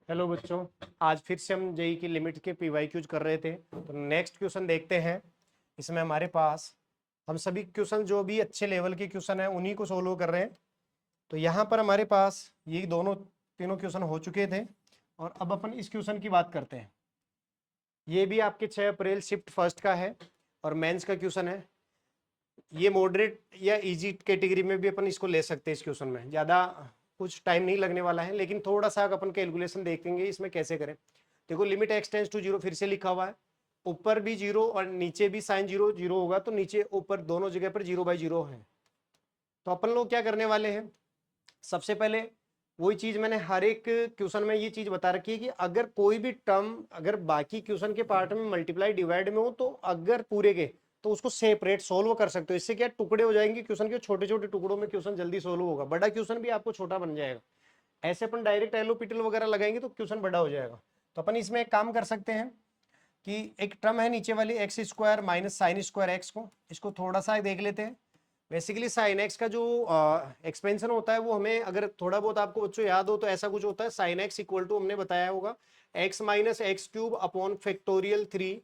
Hello बच्चों, आज फिर से हम जेई की लिमिट के पीवाईक्यूज कर रहे थे। तो नेक्स्ट क्वेश्चन देखते हैं। इसमें हमारे पास हम सभी क्वेश्चन जो भी अच्छे लेवल के क्वेश्चन हैं उन्हीं को सोल्व कर रहे हैं। तो यहाँ पर हमारे पास ये दोनों तीनों क्वेश्चन हो चुके थे और अब अपन इस क्वेश्चन की बात करते हैं। ये भी आपके 6 अप्रैल शिफ्ट फर्स्ट का है और मेंस का क्वेश्चन है। ये मॉडरेट या इजी कैटेगरी में भी अपन इसको ले सकते हैं। इस क्वेश्चन में ज़्यादा कुछ टाइम नहीं लगने वाला है, लेकिन थोड़ा सा अपन कैलकुलेशन देखेंगे इसमें कैसे करें। देखो, limit x tends to zero फिर से लिखा हुआ है, ऊपर भी जीरो और नीचे भी साइन जीरो जीरो होगा, तो नीचे ऊपर दोनों जगह पर 0/0 है। तो अपन लोग क्या करने वाले हैं, सबसे पहले वही चीज मैंने हर एक क्वेश्चन में ये चीज बता रखी है कि अगर कोई भी टर्म अगर बाकी क्वेश्चन के पार्ट में मल्टीप्लाई डिवाइड में हो तो अगर पूरे के तो उसको सेपरेट सोल्व कर सकते हो। इससे क्या टुकड़े हो जाएंगे क्वेश्चन के, छोटे छोटे टुकड़ों में क्वेश्चन जल्दी सोल्व होगा, बड़ा क्वेश्चन भी आपको छोटा बन जाएगा। ऐसे अपन डायरेक्ट एलोपिटल वगैरह लगाएंगे तो क्वेश्चन बड़ा हो जाएगा। तो अपन इसमें एक काम कर सकते हैं कि एक टर्म है नीचे वाली x square minus sign square x को, इसको थोड़ा सा देख लेते हैं। बेसिकली साइन एक्स का जो एक्सपेंशन होता है वो हमें अगर थोड़ा बहुत आपको बच्चों याद हो तो ऐसा कुछ होता है, साइन एक्स इक्वल टू हमने बताया होगा x minus x cube upon factorial 3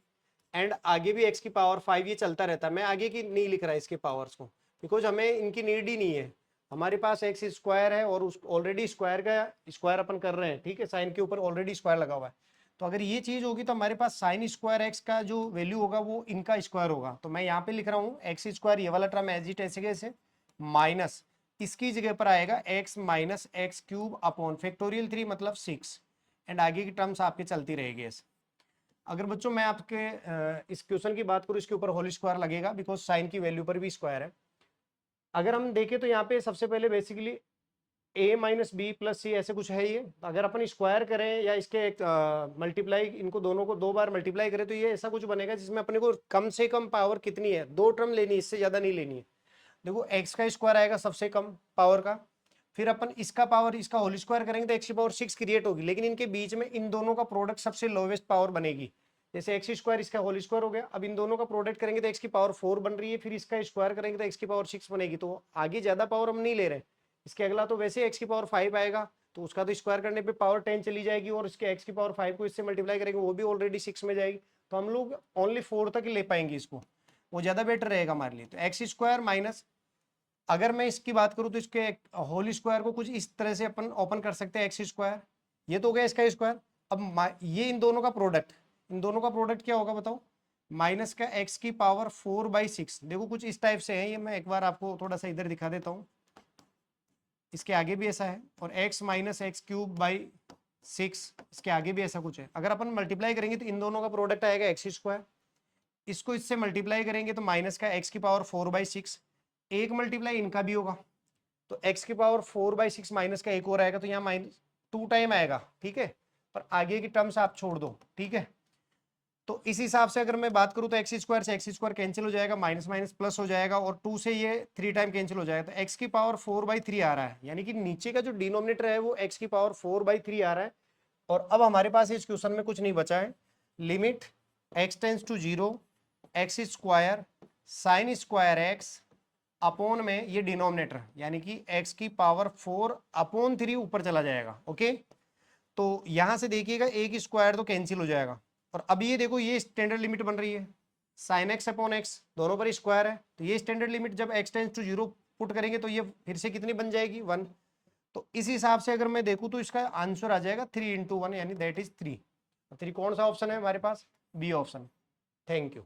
and आगे भी एक्स की पावर 5, ये चलता रहता है। मैं आगे की नहीं लिख रहा इसके पावर्स को बिकॉज हमें इनकी नीड ही नहीं है। हमारे पास एक्स स्क्वायर है और उस ऑलरेडी स्क्वायर का स्क्वायर अपन कर रहे हैं, ठीक है, साइन के ऊपर ऑलरेडी स्क्वायर लगा हुआ है। तो अगर ये चीज होगी तो हमारे पास साइन स्क्वायर एक्स का जो वैल्यू होगा वो इनका स्क्वायर होगा। तो मैं यहाँ पे लिख रहा हूँ एक्स स्क्वायर, ये वाला टर्म एज इट ऐसे माइनस इसकी जगह पर आएगा x minus x cube upon factorial 3 मतलब 6 एंड आगे की टर्म्स आपके चलती रहेगी ऐसे। अगर बच्चों मैं आपके इस क्वेश्चन की बात करूँ, इसके ऊपर होल स्क्वायर लगेगा बिकॉज साइन की वैल्यू पर भी स्क्वायर है। अगर हम देखें तो यहाँ पे सबसे पहले basically a minus B plus C ऐसे कुछ है। ये अगर अपन स्क्वायर करें या इसके मल्टीप्लाई, इनको दोनों को 2 बार मल्टीप्लाई करें तो ये ऐसा कुछ बनेगा जिसमें अपने को कम से कम पावर कितनी है, 2 टर्म लेनी है, इससे ज्यादा नहीं लेनी है। देखो एक्स का स्क्वायर आएगा सबसे कम पावर का, फिर अपन इसका पावर इसका होल स्क्वायर करेंगे तो एक्स की पावर 6 क्रिएट होगी, लेकिन इनके बीच में इन दोनों का प्रोडक्ट सबसे लोवेस्ट पावर बनेगी। जैसे एक्स स्क्वायर इसका होल स्क्वायर हो गया, अब इन दोनों का प्रोडक्ट करेंगे तो एक्स की पावर 4 बन रही है, फिर इसका स्क्वायर करेंगे तो एक्स की पावर 6 बनेगी। तो आगे ज्यादा पावर हम नहीं ले रहे। इसके अगला तो वैसे एक्स की पावर 5 आएगा, तो उसका तो स्क्वायर करने पे पावर 10 चली जाएगी और इसके एक्स की पावर 5 को इससे मल्टीप्लाई करेंगे वो भी ऑलरेडी 6 में जाएगी। तो हम लोग ओनली 4 तक ले पाएंगे इसको, वो ज्यादा बेटर रहेगा हमारे लिए। तो एक्स स्क्वायर माइनस, अगर मैं इसकी बात करूं तो इसके होल स्क्वायर को कुछ इस तरह से अपन ओपन कर सकते हैं, एक्स स्क्वायर, ये तो हो गया इसका स्क्वायर। अब ये इन दोनों का प्रोडक्ट, इन दोनों का प्रोडक्ट क्या होगा बताओ, माइनस का एक्स की पावर 4/6। देखो कुछ इस टाइप से है ये, मैं एक बार आपको थोड़ा सा इधर दिखा देता हूँ। इसके आगे भी ऐसा है और x minus x cube by 6, इसके आगे भी ऐसा कुछ है। अगर अपन मल्टीप्लाई करेंगे तो इन दोनों का प्रोडक्ट आएगा एक्स स्क्वायर, इसको इससे मल्टीप्लाई करेंगे तो माइनस का एक्स की पावर 4/6, एक मल्टीप्लाई इनका भी होगा तो एक्स की पावर 4/6 माइनस का एक और आएगा, तो यहाँ माइनस 2 टाइम आएगा, ठीक है। पर आगे की टर्म्स आप छोड़ दो, ठीक है। तो इस हिसाब से अगर मैं बात करूं तो एक्स स्क्वायर से एक्स स्क्वायर कैंसिल हो जाएगा, माइनस माइनस प्लस हो जाएगा और 2 से ये 3 टाइम कैंसिल हो जाएगा, तो एक्स की पावर 4/3 आ रहा है, यानी कि नीचे का जो डिनोमिनेटर है वो एक्स की पावर 4/3 आ रहा है। और अब हमारे पास इस क्वेश्चन में कुछ नहीं बचा है, limit x tends to 0 x square sine square x upon में ये डिनोमिनेटर यानी कि x की पावर 4/3 ऊपर चला जाएगा, ओके। तो यहां से देखिएगा एक स्क्वायर तो कैंसिल हो जाएगा और अब ये देखो ये स्टैंडर्ड लिमिट बन रही है, साइन एक्स अपॉन एक्स दोनों पर स्क्वायर है, तो ये स्टैंडर्ड लिमिट जब x टेंस टू 0 पुट करेंगे तो ये फिर से कितनी बन जाएगी 1। तो इस हिसाब से अगर मैं देखूं तो इसका आंसर आ जाएगा 3 × 1 यानी दैट इज 3। 3 कौन सा ऑप्शन है हमारे पास, बी ऑप्शन। Thank you.